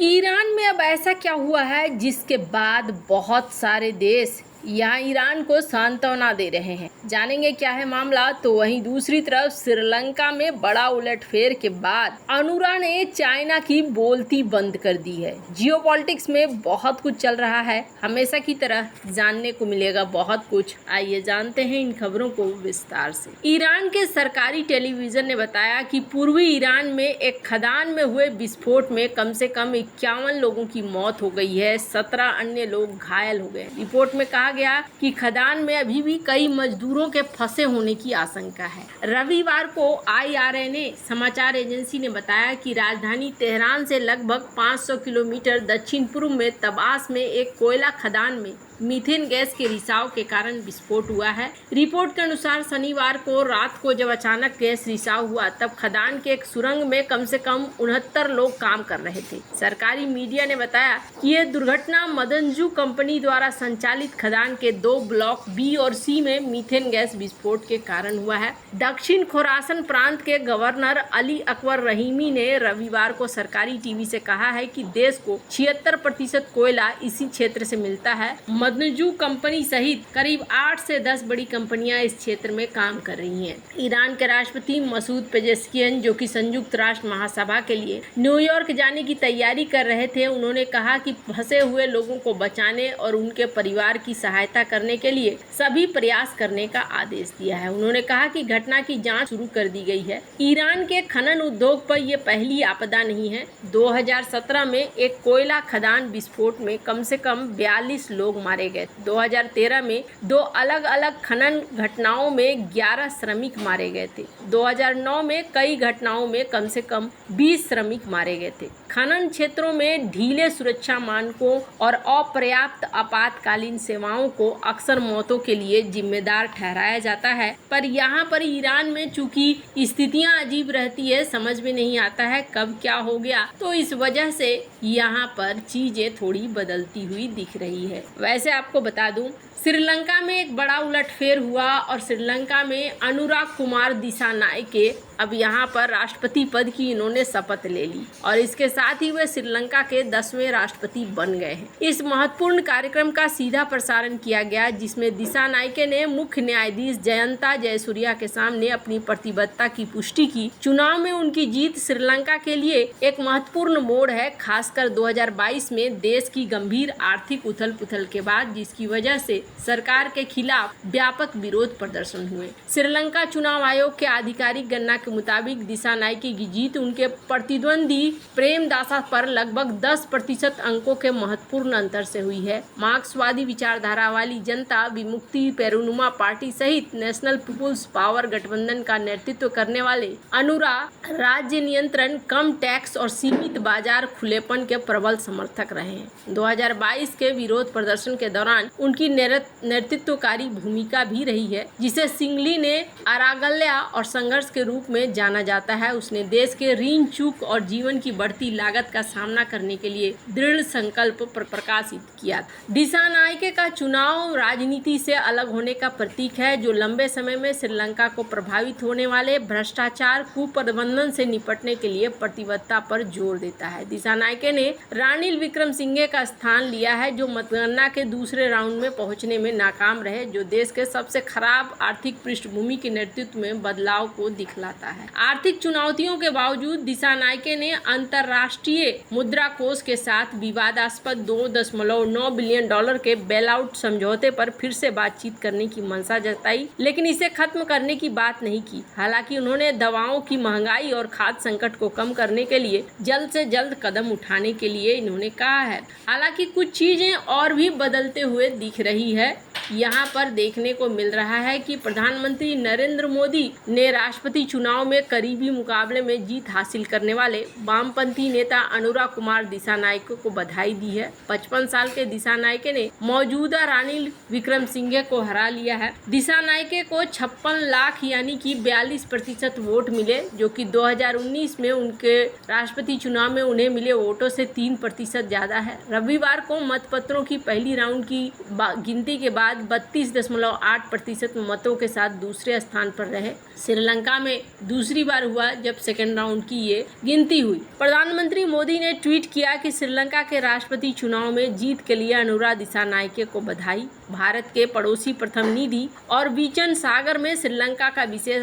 Iran में अब ऐसा क्या हुआ है जिसके बाद बहुत सारे देश यहाँ ईरान को सांत्वना दे रहे हैं। जानेंगे क्या है मामला। तो वहीं दूसरी तरफ श्रीलंका में बड़ा उलटफेर के बाद अनुरा ने चाइना की बोलती बंद कर दी है। जियोपॉलिटिक्स में बहुत कुछ चल रहा है, हमेशा की तरह जानने को मिलेगा बहुत कुछ। आइए जानते हैं इन खबरों को विस्तार से। ईरान के सरकारी टेलीविजन ने बताया कि पूर्वी ईरान में एक खदान में हुए विस्फोट में कम से कम 51 लोगों की मौत हो गई है, 17 अन्य लोग घायल हो गए। रिपोर्ट में कहा गया कि खदान में अभी भी कई मजदूरों के फंसे होने की आशंका है। रविवार को IRNA समाचार एजेंसी ने बताया कि राजधानी तेहरान से लगभग 500 किलोमीटर दक्षिण पूर्व में तबास में एक कोयला खदान में मीथेन गैस के रिसाव के कारण विस्फोट हुआ है। रिपोर्ट के अनुसार शनिवार को रात को जब अचानक गैस रिसाव हुआ तब खदान के एक सुरंग में कम से कम 69 लोग काम कर रहे थे। सरकारी मीडिया ने बताया कि यह दुर्घटना मदनजू कंपनी द्वारा संचालित खदान के 2 ब्लॉक B और C में मीथेन गैस विस्फोट के कारण हुआ है। दक्षिण खोरासन प्रांत के गवर्नर अली अकबर रहीमी ने रविवार को सरकारी टीवी से कहा है कि देश को 76% कोयला इसी क्षेत्र से मिलता है। मदनजू कंपनी सहित करीब 8 से 10 बड़ी कंपनियां इस क्षेत्र में काम कर रही हैं। ईरान के राष्ट्रपति मसूद पेजेस्कियन, जो कि संयुक्त राष्ट्र महासभा के लिए न्यूयॉर्क जाने की तैयारी कर रहे थे, उन्होंने कहा कि फंसे हुए लोगों को बचाने और उनके परिवार की सहायता करने के लिए सभी प्रयास करने का आदेश दिया है। उन्होंने कहा कि घटना की जाँच शुरू कर दी गई है। ईरान के खनन उद्योग पर यह पहली आपदा नहीं है। 2017 में एक कोयला खदान विस्फोट में कम से कम 42 लोग मारे गए। 2013 में 2 अलग अलग खनन घटनाओं में 11 श्रमिक मारे गए थे। 2009 में कई घटनाओं में कम से कम 20 श्रमिक मारे गए थे। खनन क्षेत्रों में ढीले सुरक्षा मानकों और अपर्याप्त आपातकालीन सेवाओं को अक्सर मौतों के लिए जिम्मेदार ठहराया जाता है। पर यहाँ पर ईरान में चूंकि स्थितियाँ अजीब रहती है, समझ में नहीं आता है कब क्या हो गया, तो इस वजह से यहाँ पर चीजें थोड़ी बदलती हुई दिख रही है। वैसे आपको बता दूं, श्रीलंका में एक बड़ा उलटफेर हुआ और श्रीलंका में अनुरा कुमार दिसानायके अब यहाँ पर राष्ट्रपति पद की इन्होंने शपथ ले ली और इसके साथ ही वे श्रीलंका के 10वें राष्ट्रपति बन गए हैं। इस महत्वपूर्ण कार्यक्रम का सीधा प्रसारण किया गया, जिसमें दिसानायके ने मुख्य न्यायाधीश जयंता जयसूर्या के सामने अपनी प्रतिबद्धता की पुष्टि की। चुनाव में उनकी जीत श्रीलंका के लिए एक महत्वपूर्ण मोड़ है, खासकर 2022 में देश की गंभीर आर्थिक उथल पुथल के बाद, जिसकी वजह से सरकार के खिलाफ व्यापक विरोध प्रदर्शन हुए। श्रीलंका चुनाव आयोग के आधिकारिक गणना के मुताबिक दिसानायके की जीत उनके प्रतिद्वंदी प्रेमदासा पर लगभग 10% अंकों के महत्वपूर्ण अंतर से हुई है। मार्क्सवादी विचारधारा वाली जनता विमुक्ति पेरुनुमा पार्टी सहित नेशनल पीपुल्स पावर गठबंधन का नेतृत्व करने वाले अनुरा राज्य नियंत्रण, कम टैक्स और सीमित बाजार खुलेपन के प्रबल समर्थक रहे हैं। 2022 के विरोध प्रदर्शन के दौरान उनकी नेतृत्वकारी भूमिका भी रही है, जिसे सिंगली ने अरागल्या और संघर्ष के रूप में जाना जाता है। उसने देश के ऋण चूक और जीवन की बढ़ती लागत का सामना करने के लिए दृढ़ संकल्प प्रकाशित किया। दिसानायके का चुनाव राजनीति से अलग होने का प्रतीक है, जो लंबे समय में श्रीलंका को प्रभावित होने वाले भ्रष्टाचार, कुप्रबंधन से निपटने के लिए प्रतिबद्धता पर जोर देता है। दिसानायके ने रानिल विक्रमसिंघे का स्थान लिया है, जो मतगणना के दूसरे राउंड में पहुंचने में नाकाम रहे, जो देश के सबसे खराब आर्थिक पृष्ठभूमि के नेतृत्व में बदलाव को दिखलाता है। आर्थिक चुनौतियों के बावजूद दिसानायके ने अंतर्राष्ट्रीय मुद्रा कोष के साथ विवादास्पद $2.9 बिलियन के बेलआउट समझौते पर फिर से बातचीत करने की मंशा जताई, लेकिन इसे खत्म करने की बात नहीं की। हालांकि उन्होंने दवाओं की महंगाई और खाद्य संकट को कम करने के लिए जल्द से जल्द कदम उठाने के लिए इन्होंने कहा है। हालांकि कुछ चीजें और भी बदलते हुए दिख रही है। यहाँ पर देखने को मिल रहा है कि प्रधानमंत्री नरेंद्र मोदी ने राष्ट्रपति चुनाव में करीबी मुकाबले में जीत हासिल करने वाले वामपंथी नेता अनुरा कुमार दिसानायके को बधाई दी है। 55 साल के दिसानायके ने मौजूदा रानिल विक्रमसिंघे को हरा लिया है। दिसानायके को 56 लाख यानी कि 42% वोट मिले, जो कि 2019 में उनके राष्ट्रपति चुनाव में उन्हें मिले वोटों से 3% ज्यादा है। रविवार को मतपत्रों की पहली राउंड की गिनती के बाद बाद 32.8% मतों के साथ दूसरे स्थान पर रहे। श्रीलंका में दूसरी बार हुआ जब सेकेंड राउंड की ये गिनती हुई। प्रधानमंत्री मोदी ने ट्वीट किया कि श्रीलंका के राष्ट्रपति चुनाव में जीत के लिए अनुरा दिसानायके को बधाई। भारत के पड़ोसी प्रथम निधि और बीचन सागर में श्रीलंका का विशेष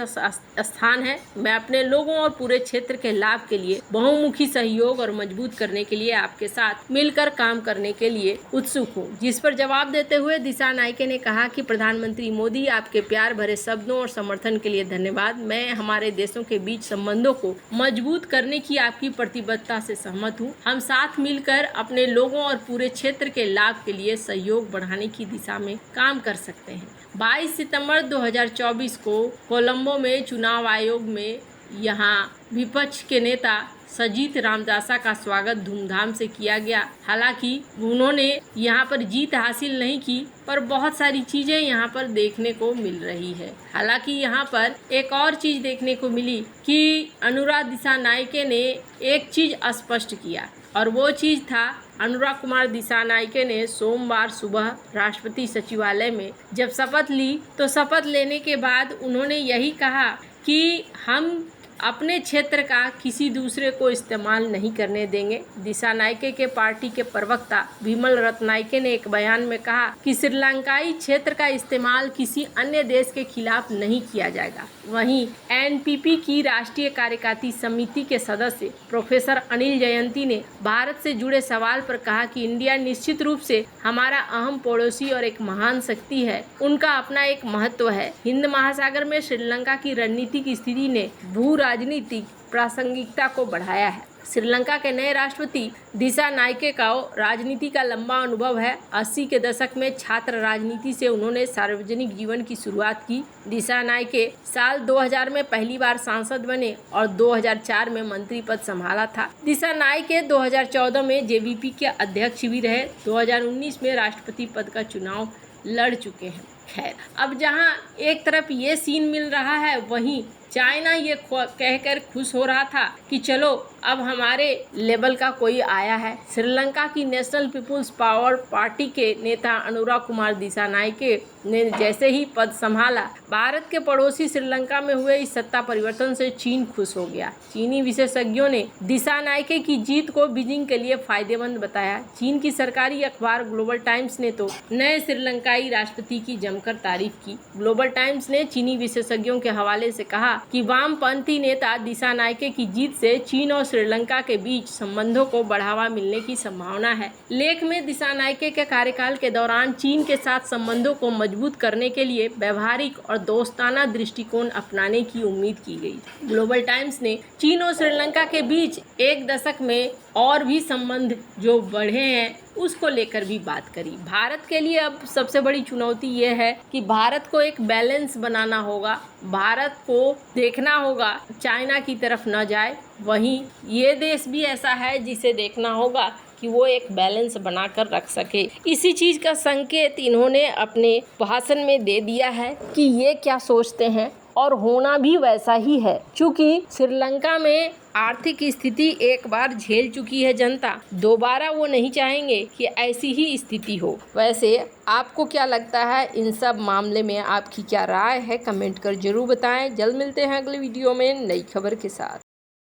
स्थान है। मैं अपने लोगों और पूरे क्षेत्र के लाभ के लिए बहुमुखी सहयोग और मजबूत करने के लिए आपके साथ मिलकर काम करने के लिए उत्सुक हूँ। जिस पर जवाब देते हुए दिसानायके ने कहा कि प्रधानमंत्री मोदी, आपके प्यार भरे शब्दों और समर्थन के लिए धन्यवाद। मैं हमारे देशों के बीच संबंधों को मजबूत करने की आपकी प्रतिबद्धता से सहमत हूँ। हम साथ मिलकर अपने लोगों और पूरे क्षेत्र के लाभ के लिए सहयोग बढ़ाने की दिशा में काम कर सकते हैं। 22 सितंबर 2024 को कोलंबो में चुनाव आयोग में यहाँ विपक्ष के नेता सजीत रामदासा का स्वागत धूमधाम से किया गया। हालांकि उन्होंने यहाँ पर जीत हासिल नहीं की, पर बहुत सारी चीजें यहाँ पर देखने को मिल रही है। हालांकि यहाँ पर एक और चीज देखने को मिली कि अनुरा दिसानायके ने एक चीज स्पष्ट किया, और वो चीज था अनुरा कुमार दिसानायके ने सोमवार सुबह राष्ट्रपति सचिवालय में जब शपथ ली तो शपथ लेने के बाद उन्होंने यही कहा कि हम अपने क्षेत्र का किसी दूसरे को इस्तेमाल नहीं करने देंगे। दिसानायके के पार्टी के प्रवक्ता विमल रत्नायके ने एक बयान में कहा कि श्रीलंकाई क्षेत्र का इस्तेमाल किसी अन्य देश के खिलाफ नहीं किया जाएगा। वहीं एनपीपी की राष्ट्रीय कार्यकारी समिति के सदस्य प्रोफेसर अनिल जयंती ने भारत से जुड़े सवाल पर कहा कि इंडिया निश्चित रूप से हमारा अहम पड़ोसी और एक महान शक्ति है। उनका अपना एक महत्व है। हिंद महासागर में श्रीलंका की रणनीतिक स्थिति ने भू राजनीतिक प्रासंगिकता को बढ़ाया है। श्रीलंका के नए राष्ट्रपति दिसानायके का राजनीति का लंबा अनुभव है। 80 के दशक में छात्र राजनीति से उन्होंने सार्वजनिक जीवन की शुरुआत की। दिसानायके साल 2000 में पहली बार सांसद बने और 2004 में मंत्री पद संभाला था। दिसानायके 2014 में जेवीपी के अध्यक्ष भी रहे। 2019 में राष्ट्रपति पद का चुनाव लड़ चुके हैं। खैर, अब जहां एक तरफ ये सीन मिल रहा है, वहीं चाइना ये कहकर खुश हो रहा था कि चलो अब हमारे लेवल का कोई आया है। श्रीलंका की नेशनल पीपुल्स पावर पार्टी के नेता अनुरा कुमार दिसानायके ने जैसे ही पद संभाला, भारत के पड़ोसी श्रीलंका में हुए इस सत्ता परिवर्तन से चीन खुश हो गया। चीनी विशेषज्ञों ने दिसानायके की जीत को बीजिंग के लिए फायदेमंद बताया। चीन की सरकारी अखबार ग्लोबल टाइम्स ने तो नए श्रीलंकाई राष्ट्रपति की जमकर तारीफ की। ग्लोबल टाइम्स ने चीनी विशेषज्ञों के हवाले से कहा कि वामपंथी नेता दिसानायके की जीत से चीन और श्रीलंका के बीच संबंधों को बढ़ावा मिलने की संभावना है। लेख में दिसानायके के कार्यकाल के दौरान चीन के साथ संबंधों को मजबूत करने के लिए व्यवहारिक और दोस्ताना दृष्टिकोण अपनाने की उम्मीद की गई। ग्लोबल टाइम्स ने चीन और श्रीलंका के बीच एक दशक में और भी संबंध जो बढ़े हैं उसको लेकर भी बात करी। भारत के लिए अब सबसे बड़ी चुनौती ये है कि भारत को एक बैलेंस बनाना होगा। भारत को देखना होगा चाइना की तरफ न जाए, वहीं ये देश भी ऐसा है जिसे देखना होगा कि वो एक बैलेंस बनाकर रख सके। इसी चीज़ का संकेत इन्होंने अपने भाषण में दे दिया है कि ये क्या सोचते हैं, और होना भी वैसा ही है। क्योंकि श्रीलंका में आर्थिक स्थिति एक बार झेल चुकी है जनता, दोबारा वो नहीं चाहेंगे कि ऐसी ही स्थिति हो। वैसे आपको क्या लगता है इन सब मामले में, आपकी क्या राय है, कमेंट कर जरूर बताएं। जल्द मिलते हैं अगले वीडियो में नई खबर के साथ।